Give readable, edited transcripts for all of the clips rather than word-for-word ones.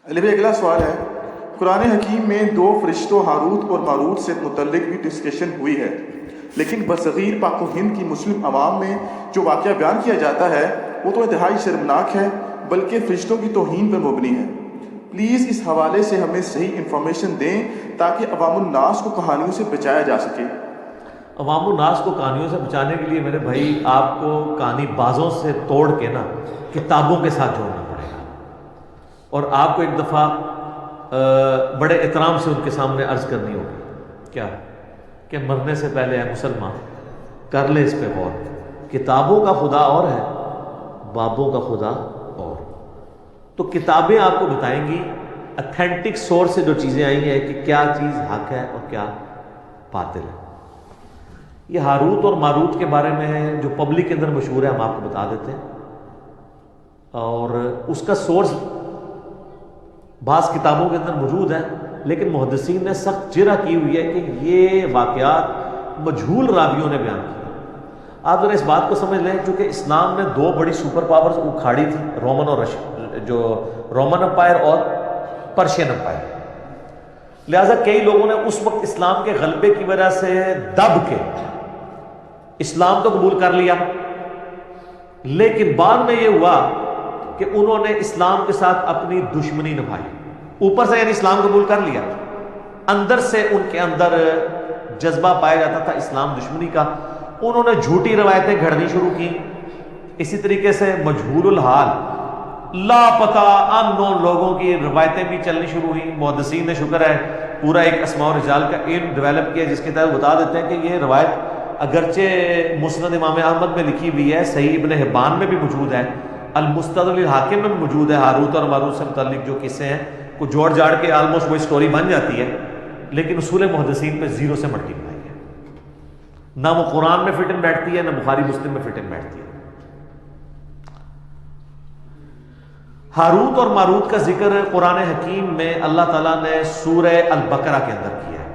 لیکن اگلا سوال ہے، قرآن حکیم میں دو فرشتوں ہاروت اور ماروت سے متعلق بھی ڈسکشن ہوئی ہے، لیکن برصغیر پاک و ہند کی مسلم عوام میں جو واقعہ بیان کیا جاتا ہے وہ تو انتہائی شرمناک ہے، بلکہ فرشتوں کی توہین پر مبنی ہے۔ پلیز اس حوالے سے ہمیں صحیح انفارمیشن دیں تاکہ عوام الناس کو کہانیوں سے بچایا جا سکے۔ عوام الناس کو کہانیوں سے بچانے کے لیے میرے بھائی آپ کو کہانی بازوں سے توڑ کے نا کتابوں کے ساتھ جوڑنا پڑے گا، اور آپ کو ایک دفعہ بڑے احترام سے ان کے سامنے عرض کرنی ہوگی کیا کہ مرنے سے پہلے اے مسلمان کر لے اس پہ غور، کتابوں کا خدا اور ہے، بابوں کا خدا اور۔ تو کتابیں آپ کو بتائیں گی اتھینٹک سورس سے جو چیزیں آئی ہیں کہ کیا چیز حق ہے اور کیا باطل ہے۔ یہ ہاروت اور ماروت کے بارے میں ہے جو پبلک کے اندر مشہور ہے، ہم آپ کو بتا دیتے ہیں، اور اس کا سورس بعض کتابوں کے اندر موجود ہے، لیکن محدثین نے سخت جرح کی ہوئی ہے کہ یہ واقعات مجہول راویوں نے بیان کیے۔ آپ ذرا اس بات کو سمجھ لیں، چونکہ اسلام نے دو بڑی سپر پاورز اکھاڑی تھی، رومن امپائر اور پرشین امپائر، لہٰذا کئی لوگوں نے اس وقت اسلام کے غلبے کی وجہ سے دب کے اسلام تو قبول کر لیا، لیکن بعد میں یہ ہوا کہ انہوں نے اسلام کے ساتھ اپنی دشمنی نبھائی۔ اوپر سے یعنی اسلام قبول کر لیا، اندر سے ان کے اندر جذبہ پایا جاتا تھا اسلام دشمنی کا، انہوں نے جھوٹی روایتیں گھڑنی شروع کی۔ اسی طریقے سے مجہول الحال لاپتہ ان نون لوگوں کی روایتیں بھی چلنی شروع ہوئیں۔ محدثین نے شکر ہے پورا ایک اسماء و رجال کا علم ڈیولپ کیا، جس کے تحت بتا دیتے ہیں کہ یہ روایت اگرچہ مسند امام احمد میں لکھی ہوئی ہے، صحیح ابن حبان میں بھی موجود ہے، المستدرک للحاکم میں بھی موجود ہے، ہاروت اور ماروت سے متعلق جو قصے ہیں کو جوڑ جاڑ کے آلموسٹ وہی سٹوری بن جاتی ہے، لیکن اصول محدثین پہ زیرو سے مٹی بنائی ہے، نہ وہ قرآن میں فٹ ان بیٹھتی ہے، نہ بخاری مسلم میں فٹ ان بیٹھتی ہے۔ ہاروت اور ماروت کا ذکر قرآن حکیم میں اللہ تعالیٰ نے سورہ البقرہ کے اندر کیا ہے۔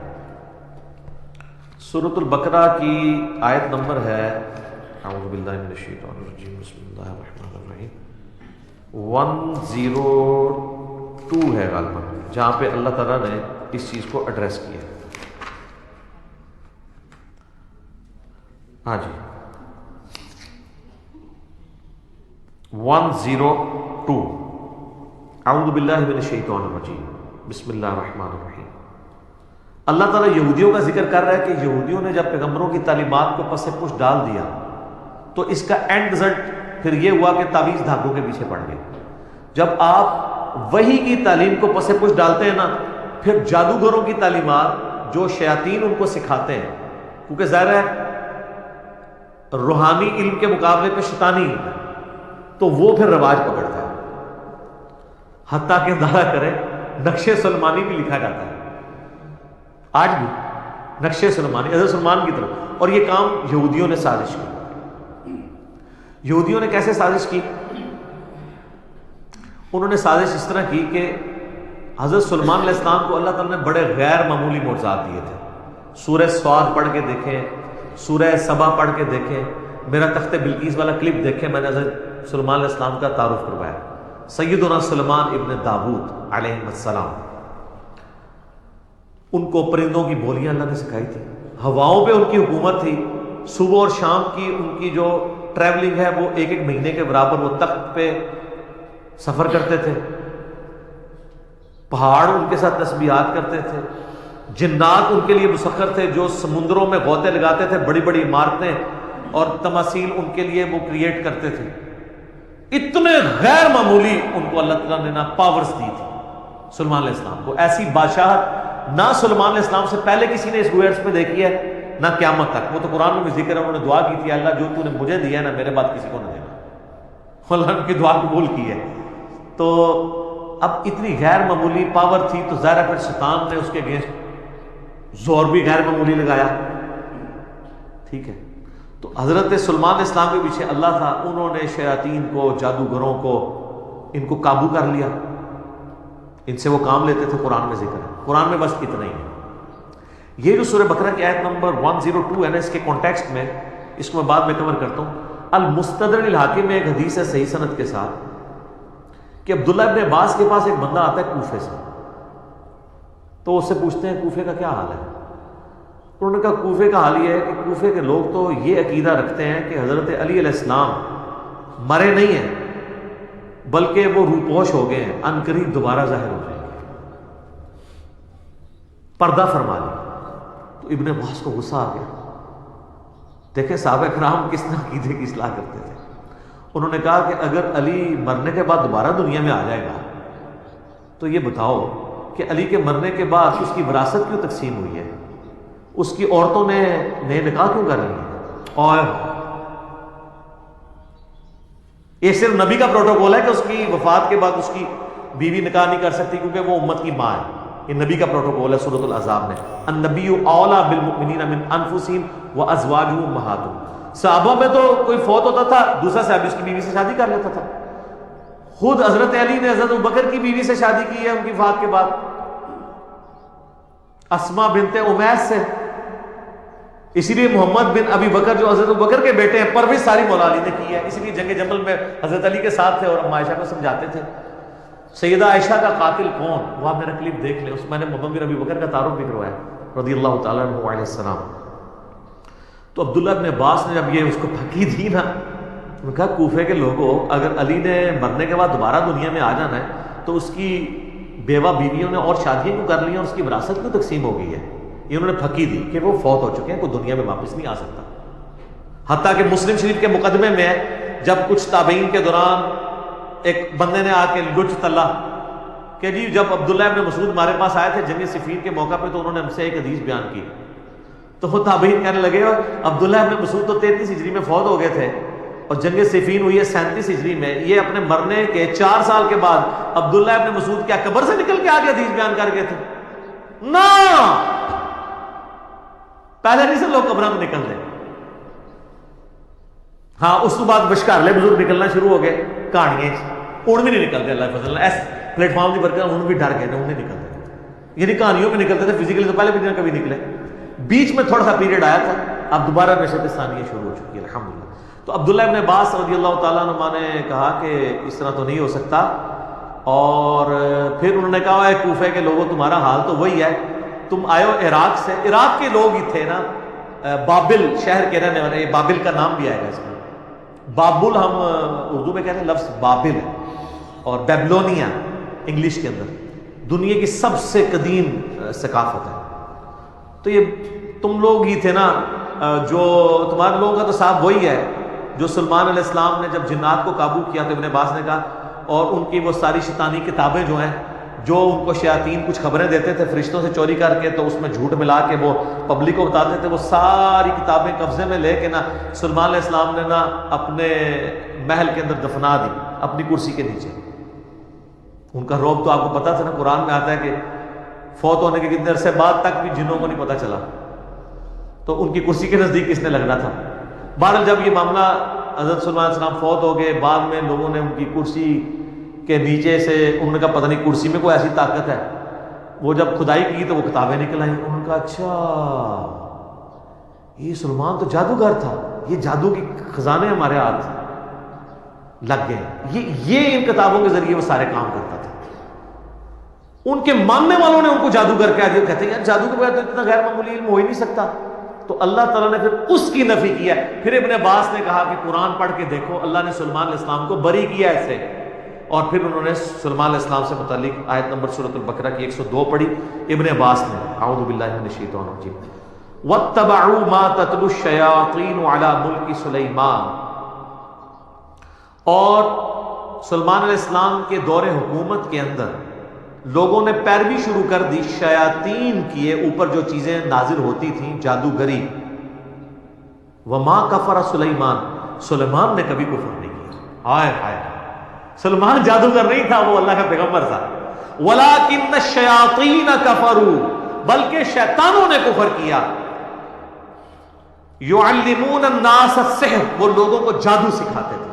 سورۃ البقرہ کی آیت نمبر ہے، اعوذ باللہ من الشیطان الرجیم، بسم اللہ الرحمن الرحیم، 102 ہے غالباً، جہاں پہ اللہ تعالیٰ نے اس چیز کو ایڈریس کیا ہے۔ ہاں جی 102، اعوذ باللہ من الشیطان الرجیم، بسم اللہ الرحمن الرحیم۔ اللہ تعالیٰ یہودیوں کا ذکر کر رہا ہے کہ یہودیوں نے جب پیغمبروں کی تعلیمات کو پس پش ڈال دیا تو اس کا اینڈ رزلٹ پھر یہ ہوا کہ تعویذ دھاگوں کے پیچھے پڑ گئے۔ جب آپ وحی کی تعلیم کو پس پش ڈالتے ہیں نا، پھر جادوگروں کی تعلیمات جو شیاطین ان کو سکھاتے ہیں، کیونکہ ظاہر ہے روحانی علم کے مقابلے پہ شیطانی علم ہے، تو وہ پھر رواج پکڑتا ہے، حتیٰ کہ اندازہ کریں نقشِ سلمانی بھی لکھا جاتا ہے آج بھی، نقشِ سلمانی حضرت سلمان کی طرف، اور یہ کام یہودیوں نے سازش کی۔ یہودیوں نے کیسے سازش کی؟ انہوں نے سازش اس طرح کی کہ حضرت سلمان علیہ السلام کو اللہ تعالیٰ نے بڑے غیر معمولی معجزات دیے تھے۔ سورہ سواد پڑھ کے دیکھیں، سورہ سبا پڑھ کے دیکھیں، میرا تخت بلقیس والا کلپ دیکھیں، میں نے حضرت سلمان علیہ السلام کا تعارف کروایا، سیدنا سلمان ابن داود علیہ السلام۔ ان کو پرندوں کی بولیاں اللہ نے سکھائی تھی، ہواؤں پہ ان کی حکومت تھی، صبح اور شام کی ان کی جو ٹریولنگ ہے وہ ایک مہینے کے برابر وہ تخت پہ سفر کرتے تھے، پہاڑ ان کے ساتھ تسبیحات کرتے تھے، جنات ان کے لیے مسخر تھے جو سمندروں میں غوطے لگاتے تھے، بڑی بڑی عمارتیں اور تماثیل ان کے لیے وہ کریٹ کرتے تھے۔ اتنے غیر معمولی ان کو اللہ تعالیٰ نے نا پاورز دی تھی سلمان علیہ السلام کو، ایسی بادشاہت نہ سلمان علیہ السلام سے پہلے کسی نے اس ارتھ پہ دیکھی ہے، نہ قیامت تک۔ وہ تو قرآن میں بھی ذکر ہے، انہوں نے دعا کی تھی، اللہ جو تو نے مجھے دیا ہے نا میرے بعد کسی کو نہ دینا، اللہ نے کی دعا قبول کی ہے۔ تو اب اتنی غیر معمولی پاور تھی تو ظاہر ہے پھر شیطان نے اس کے اگینسٹ زور بھی غیر معمولی لگایا، ٹھیک ہے۔ تو حضرت سلمان علیہ السلام کے پیچھے اللہ تھا، انہوں نے شیاطین کو، جادوگروں کو، ان کو قابو کر لیا، ان سے وہ کام لیتے تھے، قرآن میں ذکر ہے، قرآن میں بس اتنا ہی ہے۔ یہ جو سورہ بقرہ کی آیت نمبر 102 ہے نا، اس کے کانٹیکسٹ میں اس کو میں بعد میں کور کرتا ہوں۔ المستدرک للحاکم میں ایک حدیث ہے صحیح سند کے ساتھ کہ عبداللہ ابن عباس کے پاس ایک بندہ آتا ہے کوفے سے، تو اس سے پوچھتے ہیں کوفے کا کیا حال ہے؟ انہوں نے کہا کوفے کا حال یہ ہے کہ کوفے کے لوگ تو یہ عقیدہ رکھتے ہیں کہ حضرت علی علیہ السلام مرے نہیں ہیں بلکہ وہ روپوش ہو گئے ہیں، ان قریب دوبارہ ظاہر ہو جائیں گے، پردہ فرما لیں۔ تو ابن عباس کو غصہ آ گیا، دیکھیں صحابہ کرام کس طرح عقیدے کی اصلاح کرتے تھے۔ انہوں نے کہا کہ اگر علی مرنے کے بعد دوبارہ دنیا میں آ جائے گا تو یہ بتاؤ کہ علی کے مرنے کے بعد اس کی وراثت کیوں تقسیم ہوئی ہے، اس کی عورتوں نے نئے نکاح کیوں کر لی ہیں؟ اور یہ صرف نبی کا پروٹوکول ہے کہ اس کی وفات کے بعد اس کی بیوی نکاح نہیں کر سکتی کیونکہ وہ امت کی ماں ہے، یہ نبی کا پروٹوکول ہے سورۃ الاحزاب میں، النبی اولیٰ بالمؤمنین من انفسہم وازواجہ امہاتہم۔ صحابہ میں تو کوئی فوت ہوتا تھا دوسرا صحابی اس کی بیوی سے شادی کر لیتا تھا، خود حضرت علی نے حضرت ابوبکر کی بیوی سے شادی کی ہے ان کی وفات کے بعد، اسماء بنت امیس سے، اسی لیے محمد بن ابی بکر جو حضرت ابوبکر کے بیٹے ہیں پرویز ساری مولا علی نے کی ہے، اسی لیے جنگ جمل میں حضرت علی کے ساتھ تھے اور ام عائشہ کو سمجھاتے تھے۔ سیدہ عائشہ کا قاتل کون، وہ آپ میرا کلپ دیکھ لیں، اس میں نے محمد بن ابی بکر کا تعارف بھی کروایا رضی اللہ تعالیٰ عنہ علیہ السلام۔ تو عبداللہ ابن عباس نے جب یہ اس کو پھکی دی نا، انہوں نے کہا کوفے کے لوگوں اگر علی نے مرنے کے بعد دوبارہ دنیا میں آ جانا ہے تو اس کی بیوہ بیویوں نے اور شادیاں کیوں کر لی ہیں اور اس کی وراثت کیوں تقسیم ہو گئی ہے؟ یہ انہوں نے پھکی دی کہ وہ فوت ہو چکے ہیں، کوئی دنیا میں واپس نہیں آ سکتا۔ حتیٰ کہ مسلم شریف کے مقدمے میں ہے جب کچھ تابعین کے دوران ایک بندے نے آ کے لچ تلا کہ جی جب عبداللہ ابن مسعود ہمارے پاس آئے تھے جنگ صفین کے موقع پہ تو انہوں نے ہم سے ایک حدیث بیان کی، تو وہ تابعین کہنے لگے عبداللہ ابن مسعود تو 33 ہجری میں فوت ہو گئے تھے اور جنگ صفین ہوئی ہے 37 ہجری میں، یہ اپنے مرنے کے 4 سال کے بعد عبداللہ ابن مسعود کیا قبر سے نکل کے آگے حدیث بیان کر گئے تھے؟ نا، پہلے نہیں سے لوگ قبروں میں نکل گئے، ہاں اس کے بعد بشکارلے بزرگ نکلنا شروع ہو گئے کہانیاں، اون بھی نہیں نکلتے اللہ فضل ایس پلیٹ فارم کی برکت ان بھی ڈر گئے اون نہیں نکلتے، یعنی کہانیوں میں نکلتے تھے، فزیکلی تو پہلے بھی نہیں کبھی نکلے، بیچ میں تھوڑا سا پیریڈ آیا تھا، اب دوبارہ نشست ثانیہ شروع ہو چکی ہے الحمدللہ۔ تو عبداللہ ابن عباس رضی اللہ تعالیٰ عنہ نے کہا کہ اس طرح تو نہیں ہو سکتا، اور پھر انہوں نے کہا اے کوفے کے لوگوں تمہارا حال تو وہی ہے، تم آئے ہو عراق سے، عراق کے لوگ ہی تھے نا، بابل شہر کے رہنے والے، بابل کا نام بھی آئے گا اس میں، بابل ہم اردو میں کہتے ہیں لفظ بابل ہے، اور بیبلونیا انگلش کے اندر دنیا کی سب سے قدیم ثقافت ہے۔ تو یہ تم لوگ ہی تھے نا، جو تمہارے لوگوں کا تو صاحب وہی ہے جو سلمان علیہ السلام نے جب جنات کو قابو کیا تو ابن عباس نے کہا، اور ان کی وہ ساری شیطانی کتابیں جو ہیں جو ان کو شیاطین کچھ خبریں دیتے تھے فرشتوں سے چوری کر کے تو اس میں جھوٹ ملا کے وہ پبلک کو بتاتے تھے، وہ ساری کتابیں قبضے میں لے کے نا سلمان علیہ السلام نے نا اپنے محل کے اندر دفنا دی اپنی کرسی کے نیچے۔ ان کا رعب تو آپ کو پتا تھا نا، قرآن میں آتا ہے کہ فوت ہونے کے کتنے عرصے بعد تک بھی جنوں کو نہیں پتا چلا، تو ان کی کرسی کے نزدیک کس نے لگنا تھا۔ بہرحال جب یہ معاملہ حضرت سلمان علیہ السلام فوت ہو گئے، بعد میں لوگوں نے ان کی کرسی کے نیچے سے انہوں نے کہا پتہ نہیں کرسی میں کوئی ایسی طاقت ہے، وہ جب کھدائی کی تو وہ کتابیں نکل آئیں، انہوں نے کہا اچھا یہ سلمان تو جادوگر تھا، یہ جادو کی خزانے ہمارے ہاتھ لگ گئے، یہ ان کتابوں کے ذریعے وہ سارے کام کرتا تھا۔ ان کے ماننے والوں نے ان کو جادوگر کہہ دیا، کہتے ہیں یار جادو کے بغیر تو اتنا غیر معمولی علم ہو ہی نہیں سکتا، تو اللہ تعالیٰ نے پھر اس کی نفی کیا۔ پھر ابن عباس نے کہا کہ قرآن پڑھ کے دیکھو، اللہ نے سلمان علیہ السلام کو بری کیا ایسے، اور پھر انہوں نے سلمان علیہ السلام سے متعلق آیت نمبر سورۃ البقرہ کی 102 پڑھی ابن عباس نے، اعوذ باللہ من الشیطان الرجیم، وَاتَّبَعُوا مَا تَتْلُو الشَّيَاطِينُ عَلَى مُلْكِ سُلَيْمَانَ، اور سلمان علیہ السلام کے دور حکومت کے اندر لوگوں نے پیروی شروع کر دی شیاطین کی اوپر جو چیزیں نازل ہوتی تھیں جادوگری۔ وما کفر سلیمان، سلیمان نے کبھی کفر نہیں کیا، ہائے ہائے، سلمان جادوگر نہیں تھا، وہ اللہ کا پیغمبر تھا۔ ولکن الشیاطین کفروا، بلکہ شیطانوں نے کفر کیا۔ یعلمون الناس السحر، وہ لوگوں کو جادو سکھاتے تھے۔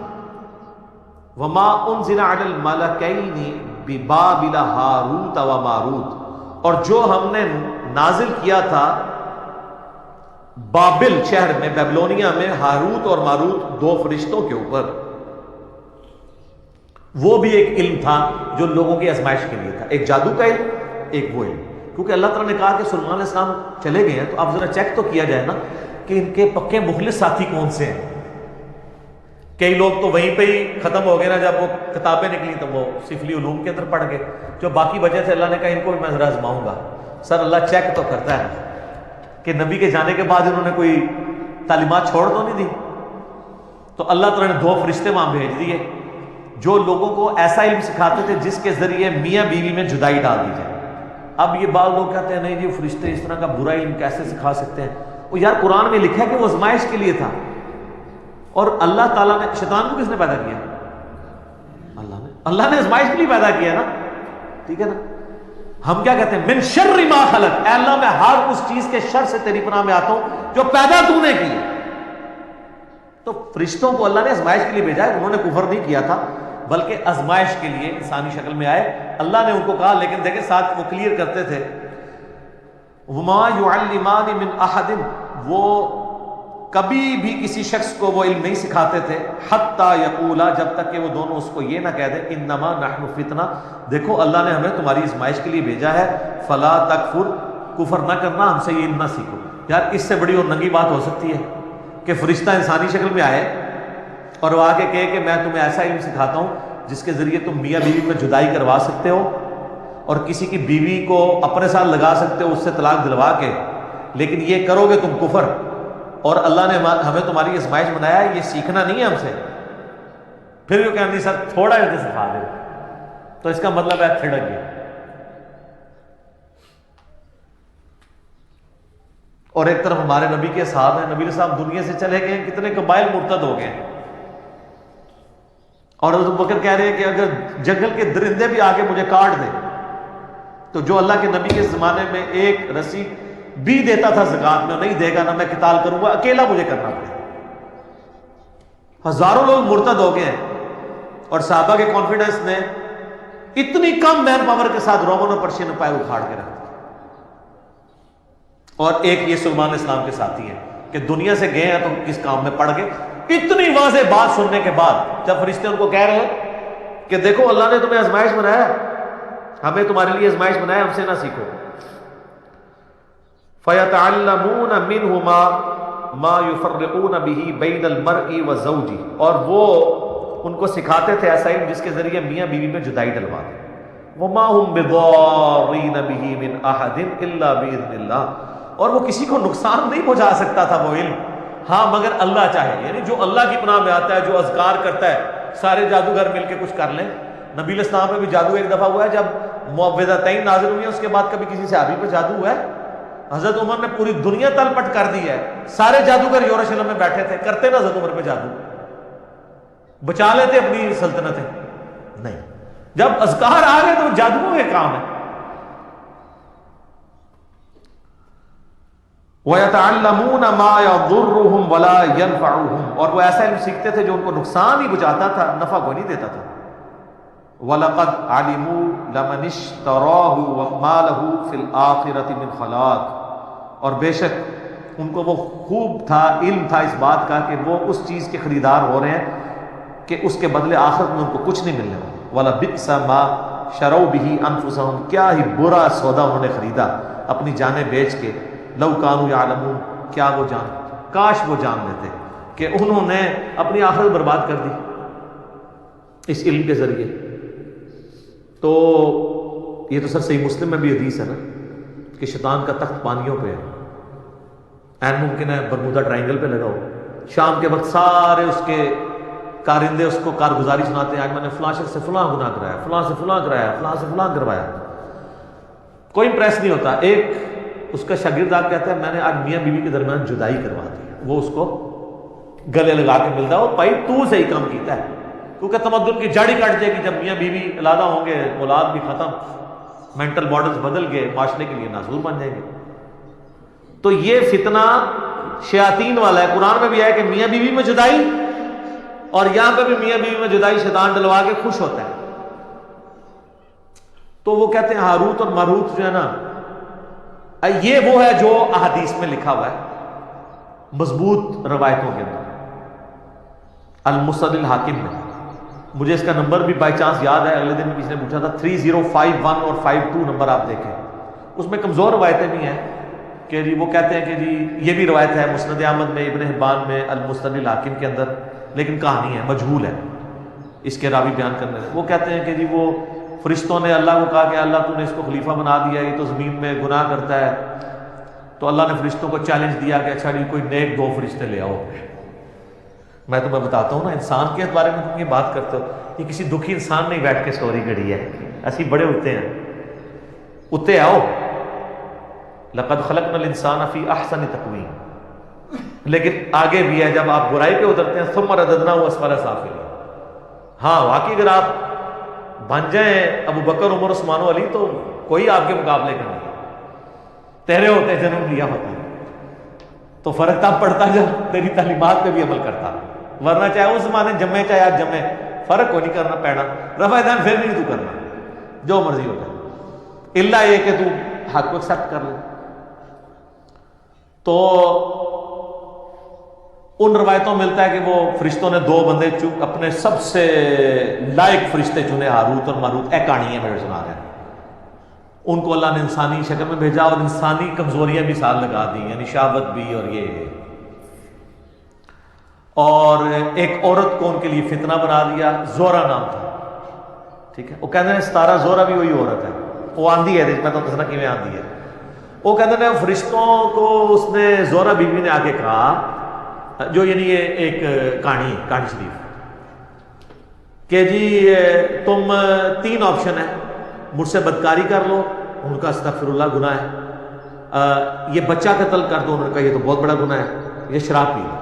وما انزل علی الملکین ببابل ہاروت و ماروت، اور جو ہم نے نازل کیا تھا بابل شہر میں، بیبلونیا میں، ہاروت اور ماروت دو فرشتوں کے اوپر۔ وہ بھی ایک علم تھا جو لوگوں کی آزمائش کے لیے تھا، ایک جادو کا علم، ایک وہ علم. کیونکہ اللہ تعالیٰ نے کہا کہ سلیمان علیہ السلام چلے گئے ہیں تو اب ذرا چیک تو کیا جائے نا کہ ان کے پکے مخلص ساتھی کون سے ہیں. کئی لوگ تو وہیں پہ ہی ختم ہو گئے نا، جب وہ کتابیں نکلی تو وہ سفلی علوم کے اندر پڑھ گئے. جو باقی بچے تھے اللہ نے کہا ان کو بھی میں ذرا آزماؤں گا. سر اللہ چیک تو کرتا ہے کہ نبی کے جانے کے بعد انہوں نے کوئی تعلیمات چھوڑ تو نہیں دی. تو اللہ تعالیٰ نے 2 فرشتے وہاں بھیج دیے جو لوگوں کو ایسا علم سکھاتے تھے جس کے ذریعے میاں بیوی میں جدائی ڈال دی جائے. اب یہ بعض لوگ کہتے ہیں نہیں جی فرشتے اس طرح کا برا علم کیسے سکھا سکتے ہیں. وہ یار قرآن میں لکھا ہے کہ وہ آزمائش کے لیے تھا. اور اللہ تعالیٰ نے شیطان کو کس نے پیدا کیا؟ اللہ نے آزمائش کے لیے پیدا کیا نا. ٹھیک ہے نا. ہم کیا کہتے ہیں من شر ما خلق، اے اللہ میں ہر اس چیز کے شر سے تیری پناہ میں آتا ہوں جو پیدا تو نے کی. تو فرشتوں کو اللہ نے آزمائش کے لیے بھیجا ہے. انہوں نے کفر نہیں کیا تھا بلکہ آزمائش کے لیے انسانی شکل میں آئے. اللہ نے ان کو کہا، لیکن دیکھیں ساتھ وہ کلیئر کرتے تھے وما يعلمان من احد، وہ کبھی بھی کسی شخص کو وہ علم نہیں سکھاتے تھے حتی یقولا، جب تک کہ وہ دونوں اس کو یہ نہ کہہ دیں انما نحن فتنہ، دیکھو اللہ نے ہمیں تمہاری آزمائش کے لیے بھیجا ہے، فلا تکفر، کفر نہ کرنا، ہم سے یہ علم نہ سیکھو. یار اس سے بڑی اور ننگی بات ہو سکتی ہے کہ فرشتہ انسانی شکل میں آئے اور وہ آگے کہے کہ میں تمہیں ایسا علم سکھاتا ہوں جس کے ذریعے تم میاں بیوی میں جدائی کروا سکتے ہو اور کسی کی بیوی کو اپنے ساتھ لگا سکتے ہو اس سے طلاق دلوا کے، لیکن یہ کرو گے تم کفر، اور اللہ نے ہمیں تمہاری آزمائش بنایا ہے، یہ سیکھنا نہیں ہے ہم سے. پھر وہ کہتے ہیں سر تھوڑا جا سکھا دے، تو اس کا مطلب ہے تھڑک گیا. اور ایک طرف ہمارے نبی کے صاحب ہیں، نبی صاحب دنیا سے چلے گئے، کتنے قبائل مرتد ہو گئے ہیں. اور حضرت بکر کہہ رہے ہیں کہ اگر جنگل کے درندے بھی آگے مجھے کاٹ دیں تو جو اللہ کے نبی کے زمانے میں ایک رسی بھی دیتا تھا زکات میں نہیں دے گا، نہ میں قتال کروں گا، اکیلا مجھے کرنا پڑے. ہزاروں لوگ مرتد ہو گئے ہیں اور صحابہ کے کانفیڈنس نے اتنی کم مین پاور کے ساتھ رومن اور پرشین پائے اکھاڑ کے رکھ. اور ایک یہ سلیمان اسلام کے ساتھی ہیں کہ دنیا سے گئے ہیں تو کس کام میں پڑ گئے. اتنی واضح بات سننے کے بعد جب فرشتے ان کو کہہ رہے ہیں کہ دیکھو اللہ نے تمہیں آزمائش بنایا ہے، ہمیں تمہارے لیے آزمائش بنایا، ہم سے نہ سیکھو. فَيَتَعَلَّمُونَ مِنْهُمَا مَا يُفَرِّقُونَ بِهِ بَيْنَ الْمَرْءِ وَزَوْجِهِ، اور وہ ان کو سکھاتے تھے ایسا علم جس کے ذریعے میاں بیوی میں جدائی ڈلوا دیں. وَمَا هُمْ بِضَارِّينَ بِهِ مِنْ أَحَدٍ إِلَّا بِإِذْنِ اللَّهِ، اور وہ کسی کو نقصان نہیں پہنچا سکتا تھا وہ علم، ہاں مگر اللہ چاہے. یعنی جو اللہ کی پناہ میں آتا ہے، جو اذکار کرتا ہے، سارے جادوگر مل کے کچھ کر لیں. نبی علیہ السلام پہ بھی جادو ایک دفعہ ہوا ہے جب معوذتین نازل ہوئی ہیں، اس کے بعد کبھی کسی صحابی پہ جادو ہوا ہے؟ حضرت عمر نے پوری دنیا تل پٹ کر دی ہے، سارے جادوگر یروشلم میں بیٹھے تھے، کرتے نا حضرت عمر پہ جادو، بچا لیتے اپنی سلطنتیں؟ نہیں. جب اذکار آ گئے تو جادوؤں کے کام ہے. وَيَتَعَلَّمُونَ مَا يَضُرُّهُمْ وَلَا يَنْفَعُهُمْ، اور وہ ایسا علم سیکھتے تھے جو ان کو نقصان ہی پہنچاتا تھا، نفع کو نہیں دیتا تھا. وَلَقَدْ عَلِمُوا لَمَنِ اشْتَرَاهُ وَمَا لَهُ فِي الْآخِرَةِ مِنْ خَلَاقٍ، اور بے شک ان کو وہ خوب تھا، علم تھا اس بات کا کہ وہ اس چیز کے خریدار ہو رہے ہیں کہ اس کے بدلے آخرت میں ان کو کچھ نہیں ملنے والا. وَلَبِئْسَ مَا شَرَوْا بِهِ أَنفُسَهُمْ، کیا ہی برا سودا انہوں نے خریدا اپنی جانیں بیچ کے. لو کانوا یعلمون، کیا وہ جان، کاش وہ جان لیتے کہ انہوں نے اپنی آخرت برباد کر دی اس علم کے ذریعے. تو یہ تو سر صحیح مسلم میں بھی حدیث ہے نا کہ شیطان کا تخت پانیوں پہ ہے. این ممکن ہے برمودا ٹرائنگل پہ لگا ہو، شام کے وقت سارے اس کے کارندے اس کو کارگزاری سناتے ہیں، آج میں نے فلاں شخص سے فلاں گناہ کرایا، فلاں سے فلاں کرایا، فلاں سے فلاں کروایا. کوئی امپریس نہیں ہوتا. ایک اس کا شاگرد آ کہتا ہے میں نے آج میاں بیوی کے درمیان جدائی کروا دی. وہ اس کو گلے لگا کے ملتا ہے اور بھائی تو صحیح کام کیتا ہے، کیونکہ تمدن کی جڑ ہی کٹ جائے گی جب میاں بیوی علیحدہ ہوں گے، اولاد بھی ختم، مینٹل ماڈلز بدل گئے، معاشرے کے لیے ناصور بن جائیں گے. تو یہ فتنہ شیاطین والا ہے. قرآن میں بھی ہے کہ میاں بیوی میں جدائی، اور یہاں پہ بھی میاں بیوی میں جدائی شیطان ڈلوا کے خوش ہوتا ہے. تو وہ کہتے ہیں ہاروت اور ماروت جو ہے نا، یہ وہ ہے جو احادیث میں لکھا ہوا ہے مضبوط روایتوں کے اندر. المسند الحاکم میں مجھے اس کا نمبر بھی بائی چانس یاد ہے، اگلے دن بھی کسی نے پوچھا تھا، 3051 اور 52 نمبر آپ دیکھیں، اس میں کمزور روایتیں بھی ہیں کہ جی وہ کہتے ہیں کہ جی یہ بھی روایت ہے مسند احمد میں، ابن حبان میں، المستدرک الحاکم کے اندر، لیکن کہانی ہے، مجہول ہے اس کے راوی بیان کرنے سے۔ وہ کہتے ہیں کہ جی وہ فرشتوں نے اللہ کو کہا کہ اللہ تو نے اس کو خلیفہ بنا دیا، یہ تو زمین میں گناہ کرتا ہے، تو اللہ نے فرشتوں کو چیلنج دیا کہ اچھا جی کوئی نیک 2 فرشتے لے آؤ۔ میں تمہیں بتاتا ہوں نا، انسان کے بارے میں تم یہ بات کرتے ہو، یہ کسی دکھی انسان نہیں بیٹھ کے سٹوری گڑی ہے، ایسی بڑے ہوتے ہیں، اتے آؤ، لقد خلقنا الانسان فی احسن تقویم۔ لیکن آگے بھی ہے، جب آپ برائی پہ اترتے ہیں ثم رددناہ اسفل سافلین۔ ہاں واقعی اگر آپ بن جائیں ابو بکر، عمر، عثمان و علی تو کوئی آپ کے مقابلے کا نہیں، تیرے ہوتے جنم لیا ہوتا، تو فرق تب پڑتا جب تیری تعلیمات پہ بھی عمل کرتا، ورنہ چاہے اس زمانے جمے چاہے آج جمے، فرق کو نہیں کرنا پینا، رفع دین پھر نہیں تو کرنا، جو مرضی ہو جائے، الا یہ کہ تو حق کو ایکسپٹ کر لے۔ تو ان روایتوں میں ملتا ہے کہ وہ فرشتوں نے 2 بندے اپنے سب سے لائق فرشتے چنے، ہاروت اور ماروت، کہانی ہے میرے سنا رہے ہیں، ان کو اللہ نے انسانی شکل میں بھیجا اور انسانی کمزوریاں بھی ساتھ لگا دی، یعنی شہوت بھی اور یہ، اور ایک عورت کو ان کے لیے فتنہ بنا دیا، زورا نام تھا، ٹھیک ہے، وہ کہتے ہیں 17 زورا بھی وہی عورت ہے، وہ آندھی ہے، میں تو دسنا کیویں آندھی ہے، وہ کہتے ہیں فرشتوں کو اس نے زورا بی بی نے آگے کہا، جو یعنی یہ ایک کہانی شریف کہ جی تم 3 آپشن ہیں، مجھ سے بدکاری کر لو، ان کا استغفر اللہ گناہ ہے، یہ بچہ قتل کر دو، انہوں نے کہا یہ تو بہت بڑا گناہ ہے، یہ شراب پی لو،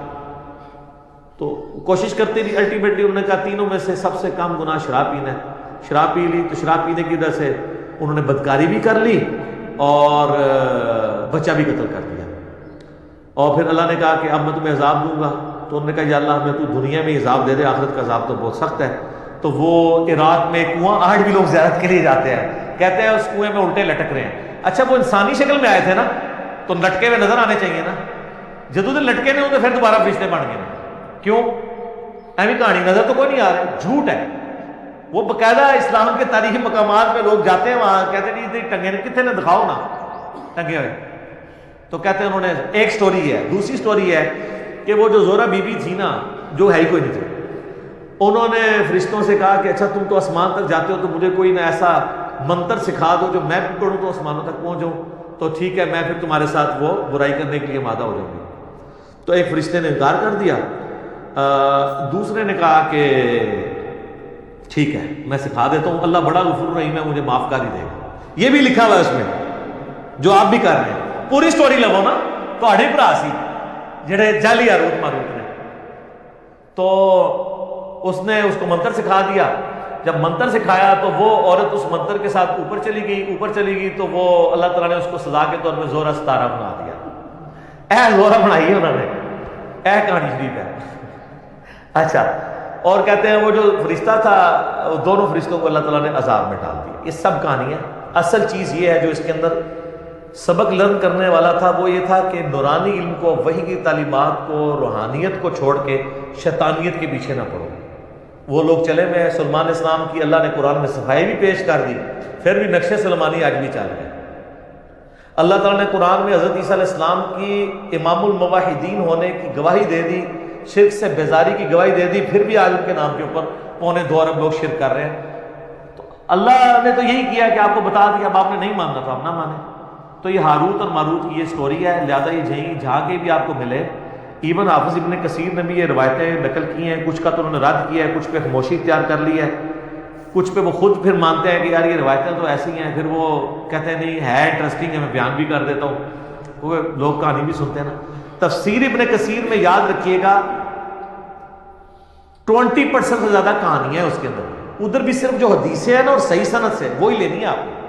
تو کوشش کرتی رہی، الٹیمیٹلی انہوں نے کہا تینوں میں سے سب سے کم گناہ شراب پینا ہے، شراب پی لی، تو شراب پینے کی وجہ سے انہوں نے بدکاری بھی کر لی اور بچہ بھی قتل کر دیا، اور پھر اللہ نے کہا کہ اب میں تمہیں عذاب دوں گا، تو انہوں نے کہا یا اللہ ہمیں تو دنیا میں عذاب دے دے، آخرت کا عذاب تو بہت سخت ہے، تو وہ عراق میں کنواں، آج بھی لوگ زیارت کے لیے جاتے ہیں، کہتے ہیں اس کنویں میں الٹے لٹک رہے ہیں، اچھا وہ انسانی شکل میں آئے تھے نا، تو لٹکے ہوئے نظر آنے چاہیے نا، جدو دن لٹکے نہیں ہوتے پھر دوبارہ فرشتے بن گئے نا، کیوں؟ ایویں کہانی نظر تو کوئی نہیں آ رہا، جھوٹ ہے، وہ باقاعدہ اسلام کے تاریخی مقامات پہ لوگ جاتے ہیں، وہاں کہتے ہیں جی ٹنگے کتنے نے دکھاؤ نا ٹنگے ہوئے، تو کہتے ہیں انہوں نے، ایک سٹوری ہے، دوسری سٹوری ہے کہ وہ جو زورا بی بی تھی نا، جو ہے ہی کوئی نہیں تھی، انہوں نے فرشتوں سے کہا کہ اچھا تم تو آسمان تک جاتے ہو، تو مجھے کوئی نہ ایسا منتر سکھا دو جو میں پڑھوں تو آسمانوں تک پہنچ جاؤں، تو ٹھیک ہے میں پھر تمہارے ساتھ وہ برائی کرنے کے لیے آمادہ ہو جاؤں گی، تو ایک فرشتے نے انکار کر دیا، دوسرے نے کہا کہ ٹھیک ہے میں سکھا دیتا ہوں، اللہ بڑا غفور رحیم ہے، مجھے معاف کر ہی دے گا، یہ بھی لکھا ہوا ہے اس میں جو آپ بھی کر رہے ہیں، پوری سٹوری لگو نا، تو بھرا سی جڑے جعلی ہاروت ماروت نے، تو اس نے اس کو منتر سکھا دیا، جب منتر سکھایا تو وہ عورت اس منتر کے ساتھ اوپر چلی گئی، تو وہ اللہ تعالیٰ نے اس کو سزا کے طور پہ زورا 17 بنا دیا، زورا بنائی ہے انہوں نے، کہانی شریف ہے، اچھا، اور کہتے ہیں وہ جو فرشتہ تھا، دونوں فرشتوں کو اللہ تعالیٰ نے عذاب میں ڈال دیا، یہ سب کہانی ہے، اصل چیز یہ ہے جو اس کے اندر سبق لرن کرنے والا تھا، وہ یہ تھا کہ نورانی علم کو، وحی کی تعلیمات کو، روحانیت کو چھوڑ کے شیطانیت کے پیچھے نہ پڑو۔ وہ لوگ چلے میں سلمان اسلام کی اللہ نے قرآن میں صفائی بھی پیش کر دی، پھر بھی نقش سلمانی آج بھی چل گئے۔ اللہ تعالیٰ نے قرآن میں حضرت عیسیٰ علیہ السلام کی امام الموحدین ہونے کی گواہی دے دی، شرک سے بیزاری کی گواہی دے دی، پھر بھی آج ان کے نام کے اوپر 2.25 ارب لوگ شرک کر رہے ہیں۔ تو اللہ نے تو یہی کیا کہ آپ کو بتا دیا، اب آپ نے نہیں ماننا تو آپ نہ مانیں۔ تو یہ ہاروت اور ماروت کی یہ سٹوری ہے، لہٰذا یہ جہاں کے بھی آپ کو ملے، ایون حافظ ابن کثیر نے بھی یہ روایتیں نقل کی ہیں، کچھ کا تو انہوں نے رد کیا ہے، کچھ پہ خاموشی اختیار کر لی ہے، کچھ پہ وہ خود پھر مانتے ہیں کہ یار یہ روایتیں تو ایسی ہیں، پھر وہ کہتے ہیں نہیں ہے انٹرسٹنگ ہے، میں بیان بھی کر دیتا ہوں، وہ لوگ کہانی بھی سنتے ہیں نا۔ تفسیر ابن کثیر میں یاد رکھیے گا 20% سے زیادہ کہانی ہے اس کے اندر، ادھر بھی صرف جو حدیثیں ہیں نا اور صحیح سند سے وہی لینی ہے آپ کو۔